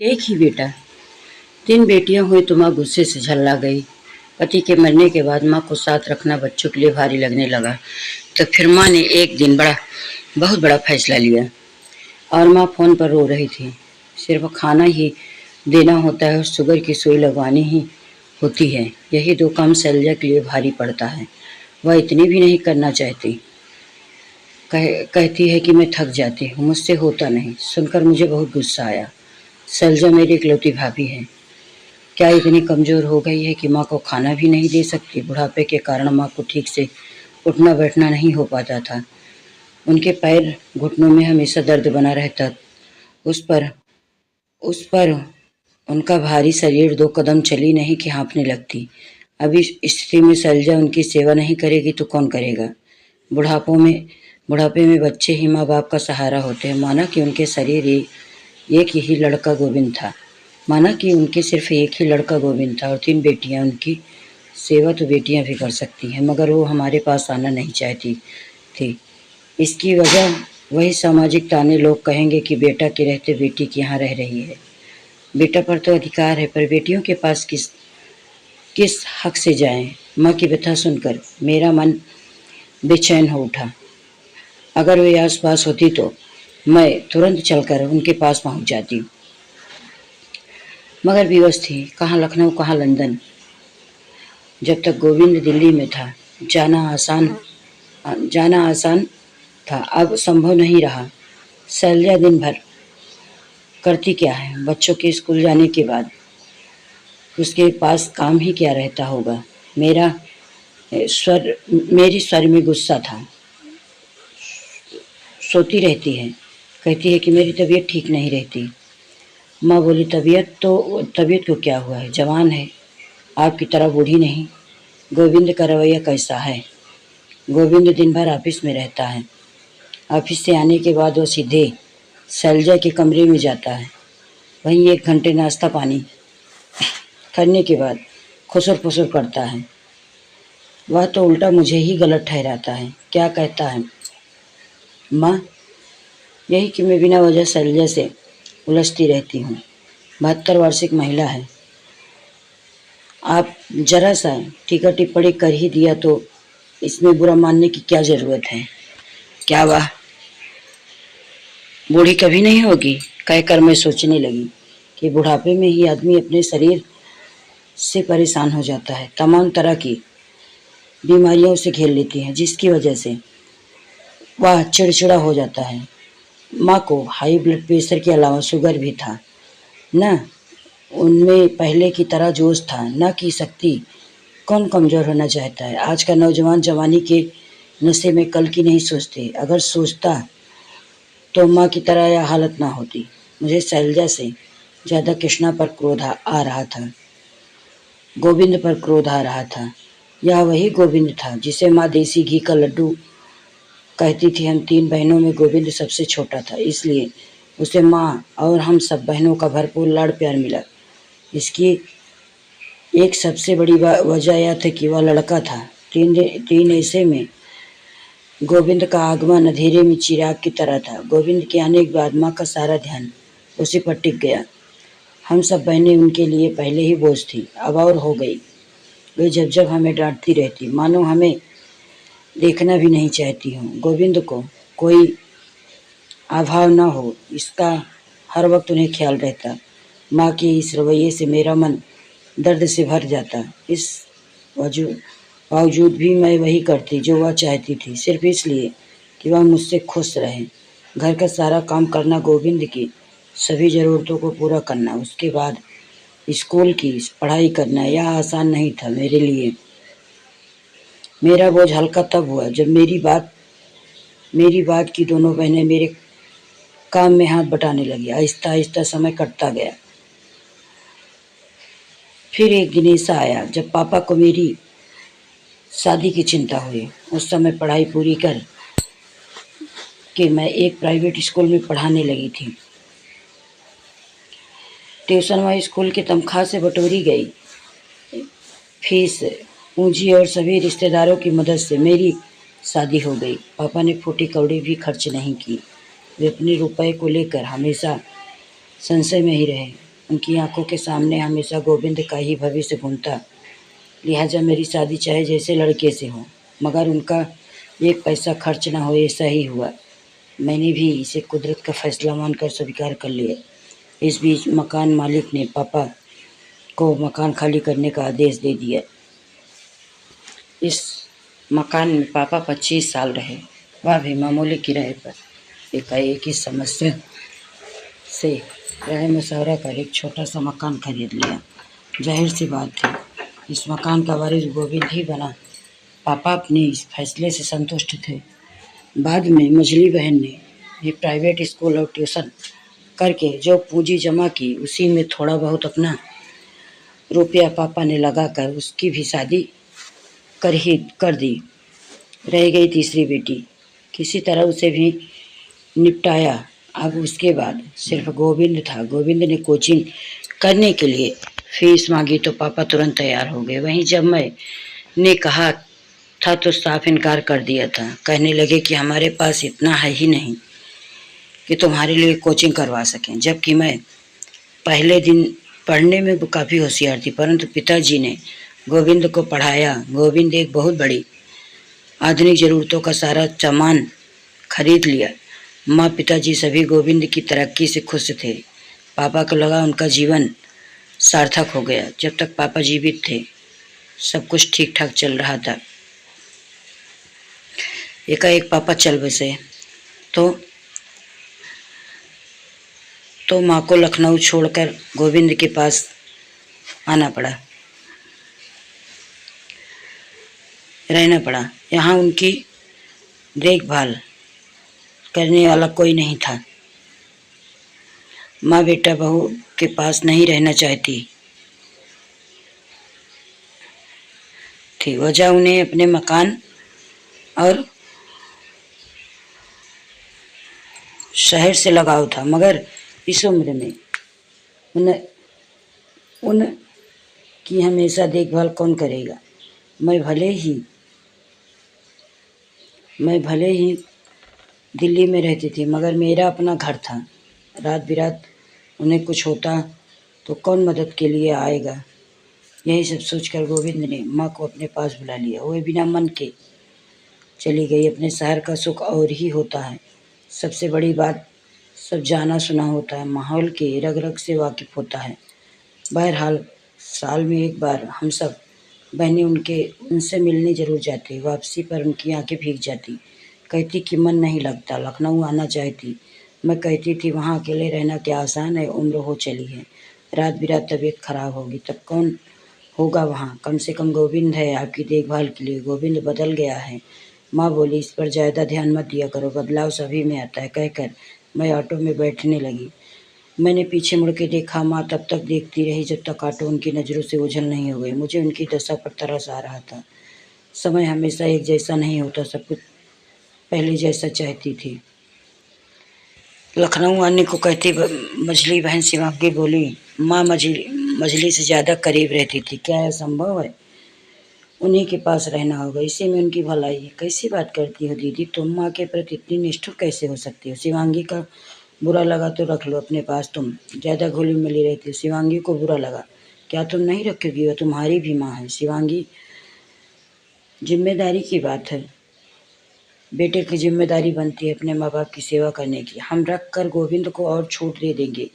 एक ही बेटा। 3 बेटियां हुई तो माँ गुस्से से झल्ला गई। पति के मरने के बाद माँ को साथ रखना बच्चों के लिए भारी लगने लगा। तो फिर माँ ने एक दिन बहुत बड़ा फैसला लिया और माँ फोन पर रो रही थी। सिर्फ खाना ही देना होता है और शुगर की सुई लगवानी ही होती है। यही 2 काम शैलजा के लिए भारी पड़ता है। वह इतनी भी नहीं करना चाहती। कहती है कि मैं थक जाती हूँ, मुझसे होता नहीं। सुनकर मुझे बहुत गुस्सा आया। शैलजा मेरी इकलौती भाभी है, क्या इतनी कमजोर हो गई है कि माँ को खाना भी नहीं दे सकती? बुढ़ापे के कारण माँ को ठीक से उठना बैठना नहीं हो पाता था। उनके पैर घुटनों में हमेशा दर्द बना रहता। उस पर उनका भारी शरीर 2 कदम चली नहीं कि हाँफने लगती। अब इस स्थिति में शैलजा उनकी सेवा नहीं करेगी तो कौन करेगा? बुढ़ापे में बच्चे ही माँ बाप का सहारा होते हैं। माना कि उनके शरीर एक ही लड़का गोविंद था। माना कि उनके सिर्फ एक ही लड़का गोविंद था और 3 बेटियां। उनकी सेवा तो बेटियां भी कर सकती हैं, मगर वो हमारे पास आना नहीं चाहती थी। इसकी वजह वही सामाजिक ताने। लोग कहेंगे कि बेटा के रहते बेटी के यहाँ रह रही है। बेटा पर तो अधिकार है, पर बेटियों के पास किस हक से जाएं? माँ की व्यथा सुनकर मेरा मन बेचैन हो उठा। अगर वे आस पास होती तो मैं तुरंत चलकर उनके पास पहुंच जाती, मगर विवश थी। कहाँ लखनऊ, कहाँ लंदन। जब तक गोविंद दिल्ली में था जाना आसान था, अब संभव नहीं रहा। शैलजा दिन भर करती क्या है? बच्चों के स्कूल जाने के बाद उसके पास काम ही क्या रहता होगा? मेरी स्वर में गुस्सा था। सोती रहती है, कहती है कि मेरी तबीयत ठीक नहीं रहती। माँ बोली, तबीयत को क्या हुआ है? जवान है, आपकी तरह बूढ़ी नहीं। गोविंद का रवैया कैसा है? गोविंद दिन भर ऑफिस में रहता है। ऑफिस से आने के बाद वो सीधे शैलजा के कमरे में जाता है। वहीं 1 घंटे नाश्ता पानी करने के बाद खुसर फुसर करता है। वह तो उल्टा मुझे ही गलत ठहराता है। क्या कहता है माँ? यही कि मैं बिना वजह शैलजा से उलझती रहती हूँ। 72 वार्षिक महिला है। आप जरा सा टीका टिप्पणी कर ही दिया तो इसमें बुरा मानने की क्या जरूरत है? क्या वह बूढ़ी कभी नहीं होगी? कहकर मैं सोचने लगी कि बुढ़ापे में ही आदमी अपने शरीर से परेशान हो जाता है। तमाम तरह की बीमारियां उसे घेर लेती हैं, जिसकी वजह से वह चिड़चिड़ा हो जाता है। माँ को हाई ब्लड प्रेशर के अलावा शुगर भी था। न उनमें पहले की तरह जोश था, न की शक्ति। कौन कमज़ोर होना चाहता है? आज का नौजवान जवानी के नशे में कल की नहीं सोचते। अगर सोचता तो माँ की तरह यह हालत ना होती। मुझे शैलजा से ज़्यादा कृष्णा पर क्रोध आ रहा था। गोविंद पर क्रोध आ रहा था। यह वही गोविंद था जिसे माँ देसी घी का लड्डू कहती थी। हम 3 बहनों में गोविंद सबसे छोटा था, इसलिए उसे माँ और हम सब बहनों का भरपूर लाड़ प्यार मिला। इसकी एक सबसे बड़ी वजह यह थी कि वह लड़का था। 3 ऐसे में गोविंद का आगमन अंधेरे में चिराग की तरह था। गोविंद के आने के बाद माँ का सारा ध्यान उसी पर टिक गया। हम सब बहनें उनके लिए पहले ही बोझ थी, अब और हो गई। वे जब हमें डांटती रहती, मानो हमें देखना भी नहीं चाहती हूँ। गोविंद को कोई अभाव न हो, इसका हर वक्त उन्हें ख्याल रहता। माँ के इस रवैये से मेरा मन दर्द से भर जाता। इस बावजूद भी मैं वही करती जो वह चाहती थी, सिर्फ इसलिए कि वह मुझसे खुश रहे। घर का सारा काम करना, गोविंद की सभी ज़रूरतों को पूरा करना, उसके बाद स्कूल की पढ़ाई करना, यह आसान नहीं था मेरे लिए। मेरा बोझ हल्का तब हुआ जब मेरी बात की दोनों बहनें मेरे काम में हाथ बटाने लगी। आहिस्ता आहिस्ता समय कटता गया। फिर एक दिन ऐसा आया जब पापा को मेरी शादी की चिंता हुई। उस समय पढ़ाई पूरी कर के मैं एक प्राइवेट स्कूल में पढ़ाने लगी थी। ट्यूशन व स्कूल की तनख्वाह से बटोरी गई फीस, पूंजी और सभी रिश्तेदारों की मदद से मेरी शादी हो गई। पापा ने फूटी कौड़ी भी खर्च नहीं की। वे अपने रुपए को लेकर हमेशा संशय में ही रहे। उनकी आंखों के सामने हमेशा गोविंद का ही भविष्य घूमता। लिहाजा मेरी शादी चाहे जैसे लड़के से हो, मगर उनका एक पैसा खर्च ना हो, ऐसा ही हुआ। मैंने भी इसे कुदरत का फैसला मानकर स्वीकार कर लिया। इस बीच मकान मालिक ने पापा को मकान खाली करने का आदेश दे दिया। इस मकान में पापा 25 साल रहे, वह भी मामूली किराए पर। एकाएक इस समस्या से राय मशवरा कर एक छोटा सा मकान खरीद लिया। जाहिर सी बात थी, इस मकान का वारिस गोविंद ही बना। पापा अपने इस फैसले से संतुष्ट थे। बाद में मझली बहन ने भी प्राइवेट स्कूल और ट्यूशन करके जो पूंजी जमा की, उसी में थोड़ा बहुत अपना रुपया पापा ने लगाकर उसकी भी शादी कर दी। रह गई तीसरी बेटी, किसी तरह उसे भी निपटाया। अब उसके बाद सिर्फ गोविंद था। गोविंद ने कोचिंग करने के लिए फीस मांगी तो पापा तुरंत तैयार हो गए। वहीं जब मैंने कहा था तो साफ इनकार कर दिया था। कहने लगे कि हमारे पास इतना है ही नहीं कि तुम्हारे लिए कोचिंग करवा सकें। जबकि मैं पहले दिन पढ़ने में काफ़ी होशियार थी, परंतु पिताजी ने गोविंद को पढ़ाया। गोविंद एक बहुत बड़ी आधुनिक ज़रूरतों का सारा सामान खरीद लिया। माँ पिताजी सभी गोविंद की तरक्की से खुश थे। पापा को लगा उनका जीवन सार्थक हो गया। जब तक पापा जीवित थे सब कुछ ठीक ठाक चल रहा था। एकाएक पापा चल बसे तो माँ को लखनऊ छोड़कर गोविंद के पास रहना पड़ा। यहाँ उनकी देखभाल करने वाला कोई नहीं था। माँ बेटा बहू के पास नहीं रहना चाहती थी। वजह उन्हें अपने मकान और शहर से लगाव था, मगर इस उम्र में उनकी हमेशा देखभाल कौन करेगा। मैं भले ही दिल्ली में रहती थी, मगर मेरा अपना घर था। रात बिरात उन्हें कुछ होता तो कौन मदद के लिए आएगा। यही सब सोचकर गोविंद ने माँ को अपने पास बुला लिया। वह बिना मन के चली गई। अपने शहर का सुख और ही होता है। सबसे बड़ी बात, सब जाना सुना होता है, माहौल के रग रग से वाकिफ होता है। बहरहाल साल में एक बार हम सब बहनें उनसे मिलने जरूर जाती। वापसी पर उनकी आंखें भीग जाती। कहती कि मन नहीं लगता, लखनऊ आना चाहती। मैं कहती थी वहाँ अकेले रहना क्या आसान है, उम्र हो चली है, रात बिरात तबीयत खराब होगी तब कौन होगा वहाँ। कम से कम गोविंद है आपकी देखभाल के लिए। गोविंद बदल गया है। माँ बोली इस पर ज़्यादा ध्यान मत दिया करो, बदलाव सभी में आता है। कहकर मैं ऑटो में बैठने लगी। मैंने पीछे मुड़ के देखा। माँ तब तक देखती रही जब तक ऑटो उनकी नज़रों से ओझल नहीं हो गई। मुझे उनकी दशा पर तरस आ रहा था। समय हमेशा एक जैसा नहीं होता, सब कुछ पहले जैसा चाहती थी। लखनऊ आने को कहती मझली बहन शिवांगी बोली, माँ मझली से ज़्यादा करीब रहती थी, क्या यह संभव है? उन्हीं के पास रहना होगा, इसी में उनकी भलाई है। कैसी बात करती हो दीदी, तुम माँ के प्रति इतनी निष्ठुर कैसे हो सकती हो? शिवांगी का बुरा लगा तो रख लो अपने पास, तुम ज़्यादा घुली मिली रहती हो। शिवांगी को बुरा लगा, क्या तुम नहीं रखोगी? वह तुम्हारी भी माँ है। शिवांगी, जिम्मेदारी की बात है, बेटे की जिम्मेदारी बनती है अपने माँ बाप की सेवा करने की। हम रख कर गोविंद को और छूट दे देंगे।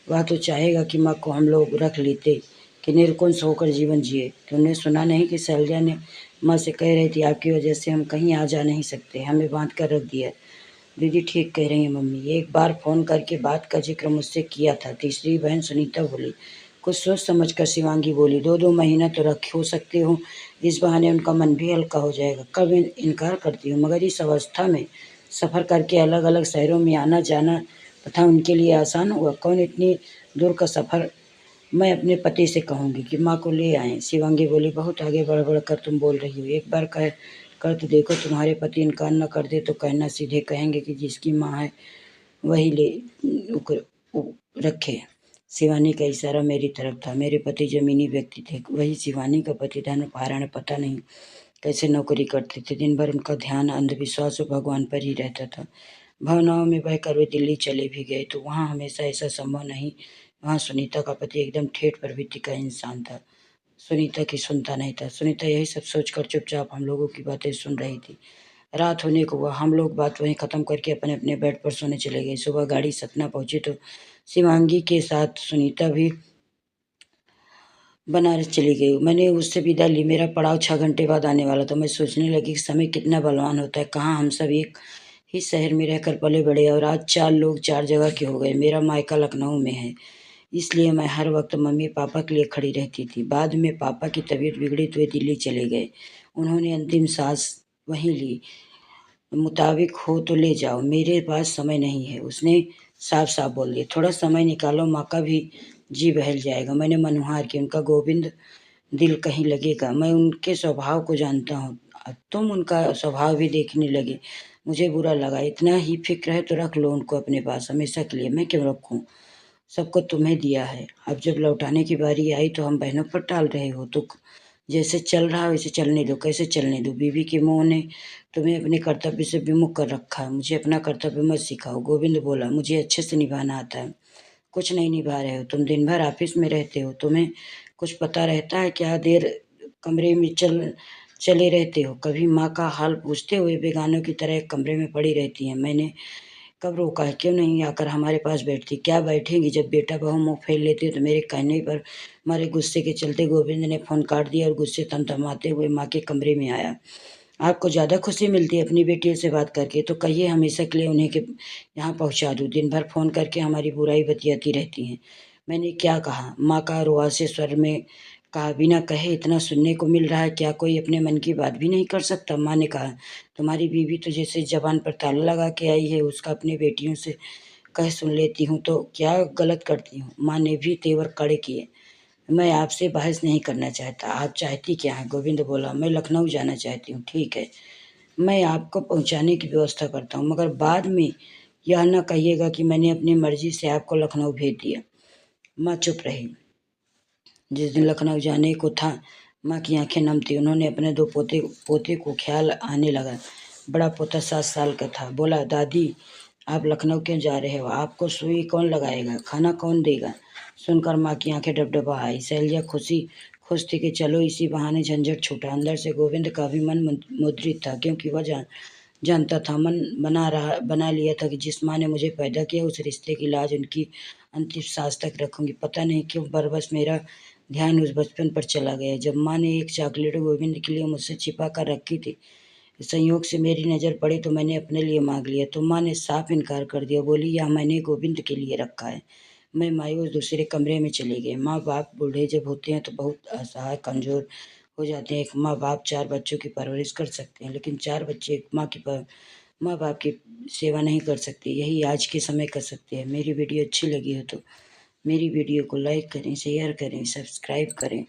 वह तो चाहेगा कि माँ को हम लोग रख लेते, कि निर्कुंस होकर जीवन जिए। तुमने सुना नहीं कि शैलजा ने माँ से कह रही थी आपकी वजह से हम कहीं आ जा नहीं सकते, हमें बांध कर रख दिया। दीदी ठीक कह रही है मम्मी, एक बार फ़ोन करके बात का जिक्र मुझसे किया था। तीसरी बहन सुनीता बोली। कुछ सोच समझ कर शिवांगी बोली, 2-2 महीना तो रख हो सकते हो, इस बहाने उनका मन भी हल्का हो जाएगा। कब इनकार करती हूँ, मगर इस अवस्था में सफ़र करके अलग अलग शहरों में आना जाना तथा उनके लिए आसान हुआ? कौन इतनी दूर का सफ़र मैं अपने पति से कहूँगी कि माँ को ले आएँ। शिवांगी बोली, बहुत आगे बढ़ बढ़ कर तुम बोल रही हो, एक बार कह कर तो देखो, तुम्हारे पति इनकार न कर दे तो कहना, सीधे कहेंगे कि जिसकी माँ है वही रखे। शिवानी का इशारा मेरी तरफ था। मेरे पति जमीनी व्यक्ति थे, वही शिवानी का पति धन पता नहीं कैसे नौकरी करते थे। दिन भर उनका ध्यान अंधविश्वास और भगवान पर ही रहता था। भावनाओं में बहकर वे दिल्ली चले भी गए तो वहाँ हमेशा ऐसा संभव नहीं वहाँ सुनीता का पति एकदम ठेठ प्रवृत्ति का इंसान था, सुनीता की सुनता नहीं था। सुनीता यही सब सोचकर चुपचाप हम लोगों की बातें सुन रही थी। रात होने को हुआ, हम लोग बात वहीं ख़त्म करके अपने अपने बेड पर सोने चले गए। सुबह गाड़ी सतना पहुंची तो शिवांगी के साथ सुनीता भी बनारस चली गई। मैंने उससे विदा ली। मेरा पड़ाव 6 घंटे बाद आने वाला था। मैं सोचने लगी कि समय कितना बलवान होता है। कहाँ हम सब एक ही शहर में रहकर पले बड़े और आज 4 लोग 4 जगह के हो गए। मेरा मायका लखनऊ में है, इसलिए मैं हर वक्त मम्मी पापा के लिए खड़ी रहती थी। बाद में पापा की तबीयत बिगड़ी तो वे दिल्ली चले गए। उन्होंने अंतिम सांस वहीं ली। मुताबिक हो तो ले जाओ, मेरे पास समय नहीं है, उसने साफ साफ बोल दिया। थोड़ा समय निकालो, माँ का भी जी बहल जाएगा। मैंने मनुहार की, उनका गोविंद दिल कहीं लगेगा। मैं उनके स्वभाव को जानता हूँ, तुम उनका स्वभाव भी देखने लगे। मुझे बुरा लगा। इतना ही फिक्र है तो रख लो उनको अपने पास हमेशा के लिए। मैं क्यों रखूँ, सबको तुम्हें दिया है। अब जब लौटाने की बारी आई तो हम बहनों पर टाल रहे हो। तो जैसे चल रहा है वैसे चलने दो। कैसे चलने दो, बीवी के मुंह ने तुम्हें अपने कर्तव्य से विमुख कर रखा है। मुझे अपना कर्तव्य मत सिखाओ। गोविंद बोला, मुझे अच्छे से निभाना आता है। कुछ नहीं निभा रहे हो, तुम दिन भर ऑफिस में रहते हो, तुम्हें कुछ पता रहता है क्या? देर कमरे में चले रहते हो, कभी माँ का हाल पूछते हुए बेगानों की तरह एक कमरे में पड़ी रहती हैं। मैंने कब रोका है? क्यों नहीं आकर हमारे पास बैठती? क्या बैठेंगी? जब बेटा बहू मुँह फेर लेते हो तो मेरे कहने पर मारे गुस्से के चलते गोविंद ने फ़ोन काट दिया और गुस्से तमतमाते हुए माँ के कमरे में आया। आपको ज़्यादा खुशी मिलती है अपनी बेटियों से बात करके, तो कहिए हमेशा के लिए उन्हें के यहाँ पहुँचा दूँ। दिन भर फ़ोन करके हमारी बुराई बतियाती रहती हैं। मैंने क्या कहा? माँ का रुआसे स्वर में कहा। बिना कहे इतना सुनने को मिल रहा है, क्या कोई अपने मन की बात भी नहीं कर सकता? माँ ने कहा, तुम्हारी बीवी तो जैसे जबान पर ताला लगा के आई है, उसका अपनी बेटियों से कह सुन लेती हूँ तो क्या गलत करती हूँ? माँ ने भी तेवर कड़े किए। मैं आपसे बहस नहीं करना चाहता, आप चाहती क्या हैं? गोविंद बोला, मैं लखनऊ जाना चाहती हूँ। ठीक है, मैं आपको पहुँचाने की व्यवस्था करता हूँ, मगर बाद में यह न कहिएगा कि मैंने अपनी मर्जी से आपको लखनऊ भेज दिया। माँ चुप रही। जिस दिन लखनऊ जाने को था, माँ की आंखें नम थी। उन्होंने अपने 2 पोते को ख्याल आने लगा। बड़ा पोता 7 साल का था। बोला, दादी आप लखनऊ क्यों जा रहे हो? आपको सुई कौन लगाएगा? खाना कौन देगा? सुनकर माँ की आंखें डबडबा आई। शैलजा खुश थी कि चलो इसी बहाने झंझट छूटा। अंदर से गोविंद का भी मन मुद्रित था, क्योंकि वह जानता था, मन बना लिया था कि जिस माँ ने मुझे पैदा किया उस रिश्ते की लाज उनकी अंतिम सांस तक रखूंगी। पता नहीं क्यों बरबस मेरा ध्यान उस बचपन पर चला गया जब माँ ने एक चॉकलेट गोविंद के लिए मुझसे छिपा कर रखी थी। संयोग से मेरी नज़र पड़ी तो मैंने अपने लिए मांग लिया, तो माँ ने साफ इनकार कर दिया। बोली, यह मैंने गोविंद के लिए रखा है। मैं मायूस दूसरे कमरे में चली गई। माँ बाप बूढ़े जब होते हैं तो बहुत असहाय कमज़ोर हो जाते हैं। एक माँ बाप 4 बच्चों की परवरिश कर सकते हैं, लेकिन 4 बच्चे एक माँ बाप की सेवा नहीं कर सकते। यही आज के समय कर सकते हैं। मेरी वीडियो अच्छी लगी हो तो मेरी वीडियो को लाइक करें, शेयर करें, सब्सक्राइब करें।